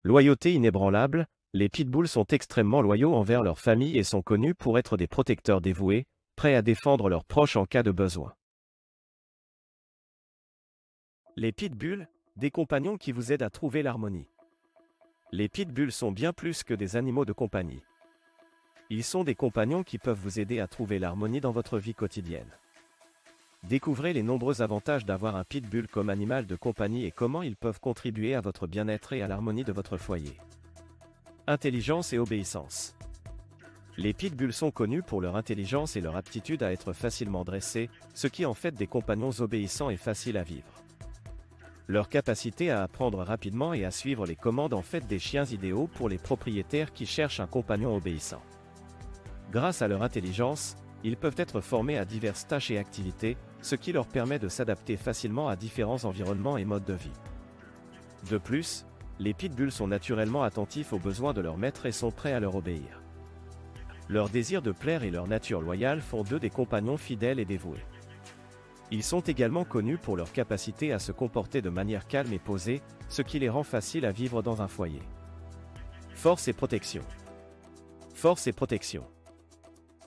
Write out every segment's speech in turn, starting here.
Loyauté inébranlable, les pitbulls sont extrêmement loyaux envers leur famille et sont connus pour être des protecteurs dévoués, prêts à défendre leurs proches en cas de besoin. Les pitbulls, des compagnons qui vous aident à trouver l'harmonie. Les pitbulls sont bien plus que des animaux de compagnie. Ils sont des compagnons qui peuvent vous aider à trouver l'harmonie dans votre vie quotidienne. Découvrez les nombreux avantages d'avoir un pitbull comme animal de compagnie et comment ils peuvent contribuer à votre bien-être et à l'harmonie de votre foyer. Intelligence et obéissance. Les pitbulls sont connus pour leur intelligence et leur aptitude à être facilement dressés, ce qui en fait des compagnons obéissants et faciles à vivre. Leur capacité à apprendre rapidement et à suivre les commandes en fait des chiens idéaux pour les propriétaires qui cherchent un compagnon obéissant. Grâce à leur intelligence, ils peuvent être formés à diverses tâches et activités, ce qui leur permet de s'adapter facilement à différents environnements et modes de vie. De plus, les pitbulls sont naturellement attentifs aux besoins de leur maître et sont prêts à leur obéir. Leur désir de plaire et leur nature loyale font d'eux des compagnons fidèles et dévoués. Ils sont également connus pour leur capacité à se comporter de manière calme et posée, ce qui les rend faciles à vivre dans un foyer. Force et protection. Force et protection.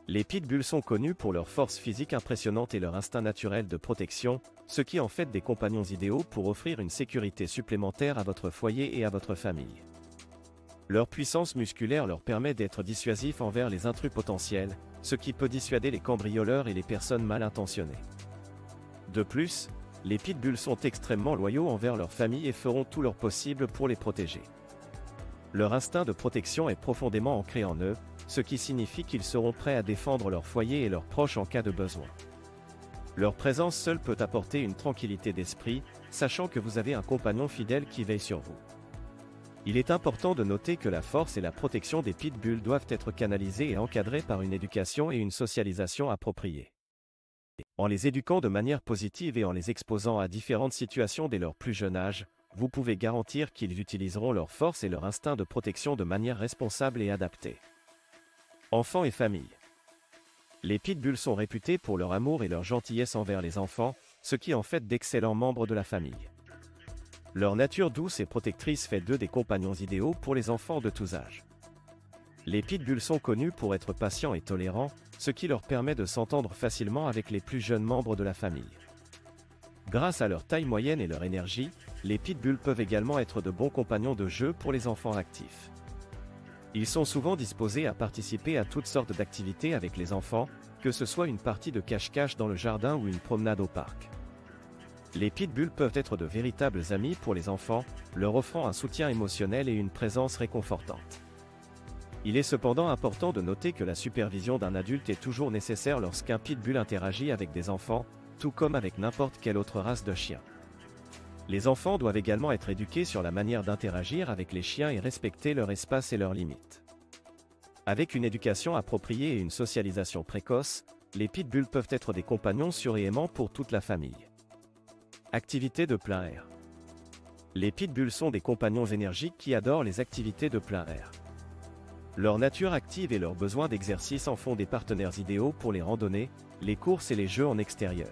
Les pitbulls sont connus pour leur force physique impressionnante et leur instinct naturel de protection, ce qui en fait des compagnons idéaux pour offrir une sécurité supplémentaire à votre foyer et à votre famille. Leur puissance musculaire leur permet d'être dissuasifs envers les intrus potentiels, ce qui peut dissuader les cambrioleurs et les personnes mal intentionnées. De plus, les pitbulls sont extrêmement loyaux envers leur famille et feront tout leur possible pour les protéger. Leur instinct de protection est profondément ancré en eux, ce qui signifie qu'ils seront prêts à défendre leur foyer et leurs proches en cas de besoin. Leur présence seule peut apporter une tranquillité d'esprit, sachant que vous avez un compagnon fidèle qui veille sur vous. Il est important de noter que la force et la protection des pitbulls doivent être canalisées et encadrées par une éducation et une socialisation appropriées. En les éduquant de manière positive et en les exposant à différentes situations dès leur plus jeune âge, vous pouvez garantir qu'ils utiliseront leur force et leur instinct de protection de manière responsable et adaptée. Enfants et famille. Les pitbulls sont réputés pour leur amour et leur gentillesse envers les enfants, ce qui en fait d'excellents membres de la famille. Leur nature douce et protectrice fait d'eux des compagnons idéaux pour les enfants de tous âges. Les pitbulls sont connus pour être patients et tolérants, ce qui leur permet de s'entendre facilement avec les plus jeunes membres de la famille. Grâce à leur taille moyenne et leur énergie, les pitbulls peuvent également être de bons compagnons de jeu pour les enfants actifs. Ils sont souvent disposés à participer à toutes sortes d'activités avec les enfants, que ce soit une partie de cache-cache dans le jardin ou une promenade au parc. Les pitbulls peuvent être de véritables amis pour les enfants, leur offrant un soutien émotionnel et une présence réconfortante. Il est cependant important de noter que la supervision d'un adulte est toujours nécessaire lorsqu'un pitbull interagit avec des enfants, tout comme avec n'importe quelle autre race de chien. Les enfants doivent également être éduqués sur la manière d'interagir avec les chiens et respecter leur espace et leurs limites. Avec une éducation appropriée et une socialisation précoce, les pitbulls peuvent être des compagnons sûrs et aimants pour toute la famille. Activités de plein air. Les pitbulls sont des compagnons énergiques qui adorent les activités de plein air. Leur nature active et leur besoin d'exercice en font des partenaires idéaux pour les randonnées, les courses et les jeux en extérieur.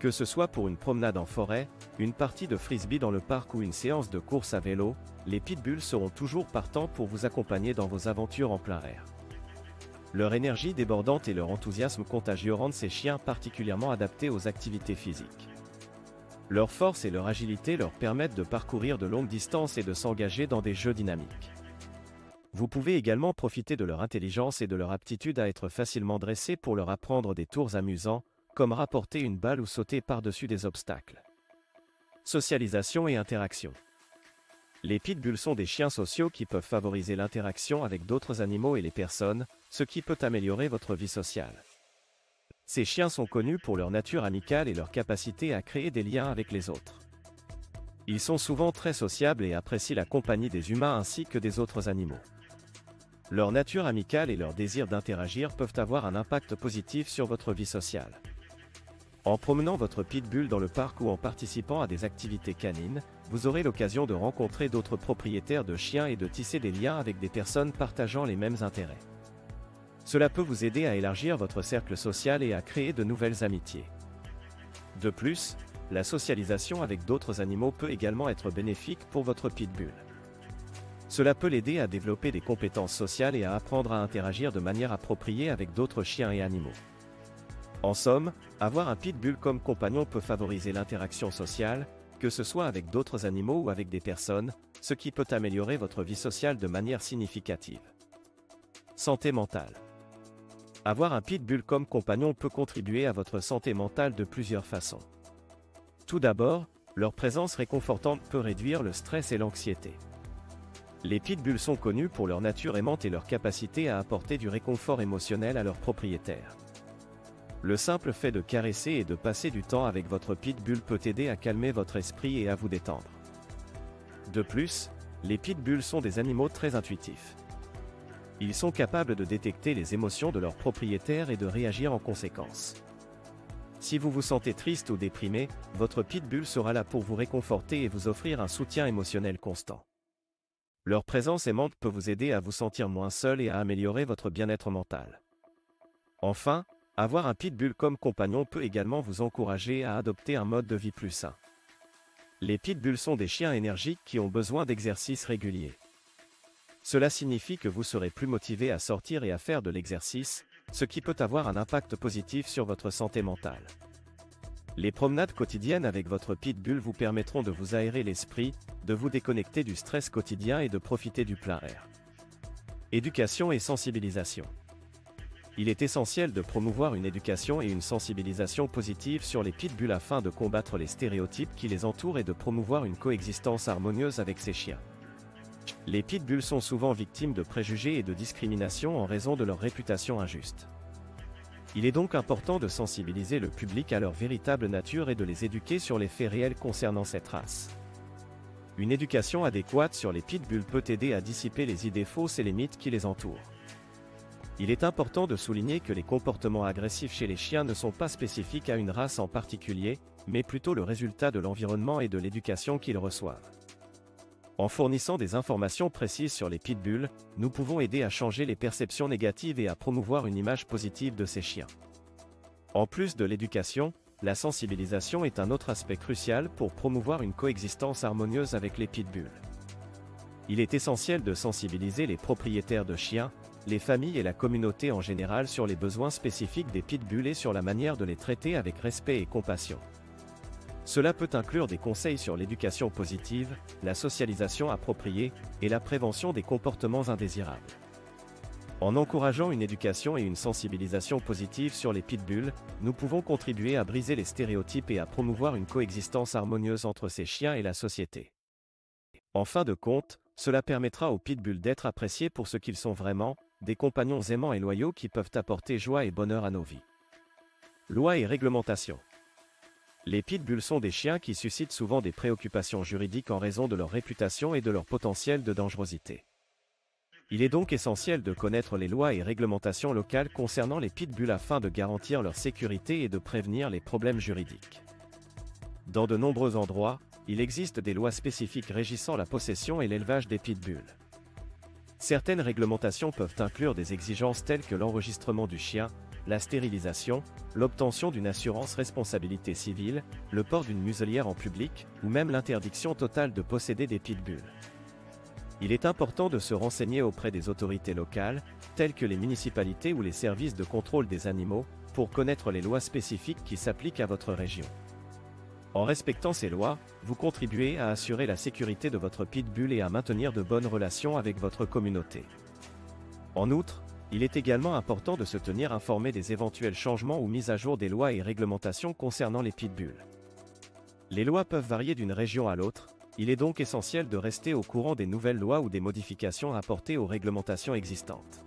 Que ce soit pour une promenade en forêt, une partie de frisbee dans le parc ou une séance de course à vélo, les pitbulls seront toujours partants pour vous accompagner dans vos aventures en plein air. Leur énergie débordante et leur enthousiasme contagieux rendent ces chiens particulièrement adaptés aux activités physiques. Leur force et leur agilité leur permettent de parcourir de longues distances et de s'engager dans des jeux dynamiques. Vous pouvez également profiter de leur intelligence et de leur aptitude à être facilement dressés pour leur apprendre des tours amusants, comme rapporter une balle ou sauter par-dessus des obstacles. Socialisation et interaction. Les pitbulls sont des chiens sociaux qui peuvent favoriser l'interaction avec d'autres animaux et les personnes, ce qui peut améliorer votre vie sociale. Ces chiens sont connus pour leur nature amicale et leur capacité à créer des liens avec les autres. Ils sont souvent très sociables et apprécient la compagnie des humains ainsi que des autres animaux. Leur nature amicale et leur désir d'interagir peuvent avoir un impact positif sur votre vie sociale. En promenant votre pitbull dans le parc ou en participant à des activités canines, vous aurez l'occasion de rencontrer d'autres propriétaires de chiens et de tisser des liens avec des personnes partageant les mêmes intérêts. Cela peut vous aider à élargir votre cercle social et à créer de nouvelles amitiés. De plus, la socialisation avec d'autres animaux peut également être bénéfique pour votre pitbull. Cela peut l'aider à développer des compétences sociales et à apprendre à interagir de manière appropriée avec d'autres chiens et animaux. En somme, avoir un pitbull comme compagnon peut favoriser l'interaction sociale, que ce soit avec d'autres animaux ou avec des personnes, ce qui peut améliorer votre vie sociale de manière significative. Santé mentale. Avoir un pitbull comme compagnon peut contribuer à votre santé mentale de plusieurs façons. Tout d'abord, leur présence réconfortante peut réduire le stress et l'anxiété. Les pitbulls sont connus pour leur nature aimante et leur capacité à apporter du réconfort émotionnel à leurs propriétaires. Le simple fait de caresser et de passer du temps avec votre pitbull peut aider à calmer votre esprit et à vous détendre. De plus, les pitbulls sont des animaux très intuitifs. Ils sont capables de détecter les émotions de leurs propriétaires et de réagir en conséquence. Si vous vous sentez triste ou déprimé, votre pitbull sera là pour vous réconforter et vous offrir un soutien émotionnel constant. Leur présence aimante peut vous aider à vous sentir moins seul et à améliorer votre bien-être mental. Enfin, avoir un pitbull comme compagnon peut également vous encourager à adopter un mode de vie plus sain. Les pitbulls sont des chiens énergiques qui ont besoin d'exercices réguliers. Cela signifie que vous serez plus motivé à sortir et à faire de l'exercice, ce qui peut avoir un impact positif sur votre santé mentale. Les promenades quotidiennes avec votre pitbull vous permettront de vous aérer l'esprit, de vous déconnecter du stress quotidien et de profiter du plein air. Éducation et sensibilisation. Il est essentiel de promouvoir une éducation et une sensibilisation positive sur les pitbulls afin de combattre les stéréotypes qui les entourent et de promouvoir une coexistence harmonieuse avec ces chiens. Les pitbulls sont souvent victimes de préjugés et de discrimination en raison de leur réputation injuste. Il est donc important de sensibiliser le public à leur véritable nature et de les éduquer sur les faits réels concernant cette race. Une éducation adéquate sur les pitbulls peut aider à dissiper les idées fausses et les mythes qui les entourent. Il est important de souligner que les comportements agressifs chez les chiens ne sont pas spécifiques à une race en particulier, mais plutôt le résultat de l'environnement et de l'éducation qu'ils reçoivent. En fournissant des informations précises sur les pitbulls, nous pouvons aider à changer les perceptions négatives et à promouvoir une image positive de ces chiens. En plus de l'éducation, la sensibilisation est un autre aspect crucial pour promouvoir une coexistence harmonieuse avec les pitbulls. Il est essentiel de sensibiliser les propriétaires de chiens, les familles et la communauté en général sur les besoins spécifiques des pitbulls et sur la manière de les traiter avec respect et compassion. Cela peut inclure des conseils sur l'éducation positive, la socialisation appropriée et la prévention des comportements indésirables. En encourageant une éducation et une sensibilisation positive sur les pitbulls, nous pouvons contribuer à briser les stéréotypes et à promouvoir une coexistence harmonieuse entre ces chiens et la société. En fin de compte, cela permettra aux pitbulls d'être appréciés pour ce qu'ils sont vraiment, des compagnons aimants et loyaux qui peuvent apporter joie et bonheur à nos vies. Loi et réglementation. Les pitbulls sont des chiens qui suscitent souvent des préoccupations juridiques en raison de leur réputation et de leur potentiel de dangerosité. Il est donc essentiel de connaître les lois et réglementations locales concernant les pitbulls afin de garantir leur sécurité et de prévenir les problèmes juridiques. Dans de nombreux endroits, il existe des lois spécifiques régissant la possession et l'élevage des pitbulls. Certaines réglementations peuvent inclure des exigences telles que l'enregistrement du chien, la stérilisation, l'obtention d'une assurance responsabilité civile, le port d'une muselière en public, ou même l'interdiction totale de posséder des pitbulls. Il est important de se renseigner auprès des autorités locales, telles que les municipalités ou les services de contrôle des animaux, pour connaître les lois spécifiques qui s'appliquent à votre région. En respectant ces lois, vous contribuez à assurer la sécurité de votre pitbull et à maintenir de bonnes relations avec votre communauté. En outre, il est également important de se tenir informé des éventuels changements ou mises à jour des lois et réglementations concernant les pitbulls. Les lois peuvent varier d'une région à l'autre, il est donc essentiel de rester au courant des nouvelles lois ou des modifications apportées aux réglementations existantes.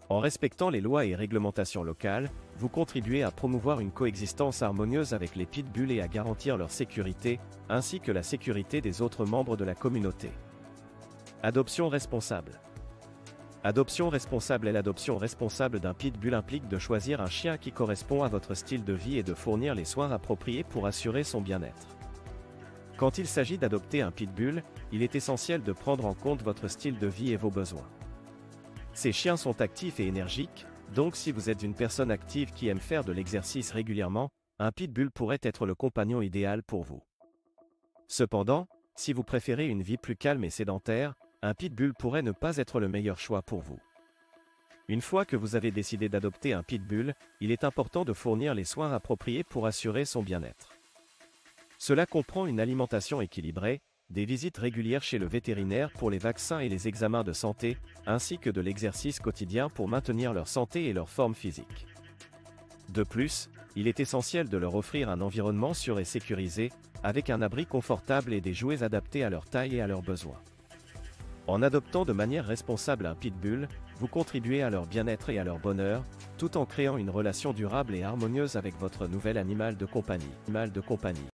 En respectant les lois et réglementations locales, vous contribuez à promouvoir une coexistence harmonieuse avec les pitbulls et à garantir leur sécurité, ainsi que la sécurité des autres membres de la communauté. Adoption responsable. Adoption responsable. L'adoption responsable d'un pitbull implique de choisir un chien qui correspond à votre style de vie et de fournir les soins appropriés pour assurer son bien-être. Quand il s'agit d'adopter un pitbull, il est essentiel de prendre en compte votre style de vie et vos besoins. Ces chiens sont actifs et énergiques, donc si vous êtes une personne active qui aime faire de l'exercice régulièrement, un pitbull pourrait être le compagnon idéal pour vous. Cependant, si vous préférez une vie plus calme et sédentaire, un pitbull pourrait ne pas être le meilleur choix pour vous. Une fois que vous avez décidé d'adopter un pitbull, il est important de fournir les soins appropriés pour assurer son bien-être. Cela comprend une alimentation équilibrée, des visites régulières chez le vétérinaire pour les vaccins et les examens de santé, ainsi que de l'exercice quotidien pour maintenir leur santé et leur forme physique. De plus, il est essentiel de leur offrir un environnement sûr et sécurisé, avec un abri confortable et des jouets adaptés à leur taille et à leurs besoins. En adoptant de manière responsable un pitbull, vous contribuez à leur bien-être et à leur bonheur, tout en créant une relation durable et harmonieuse avec votre nouvel animal de compagnie.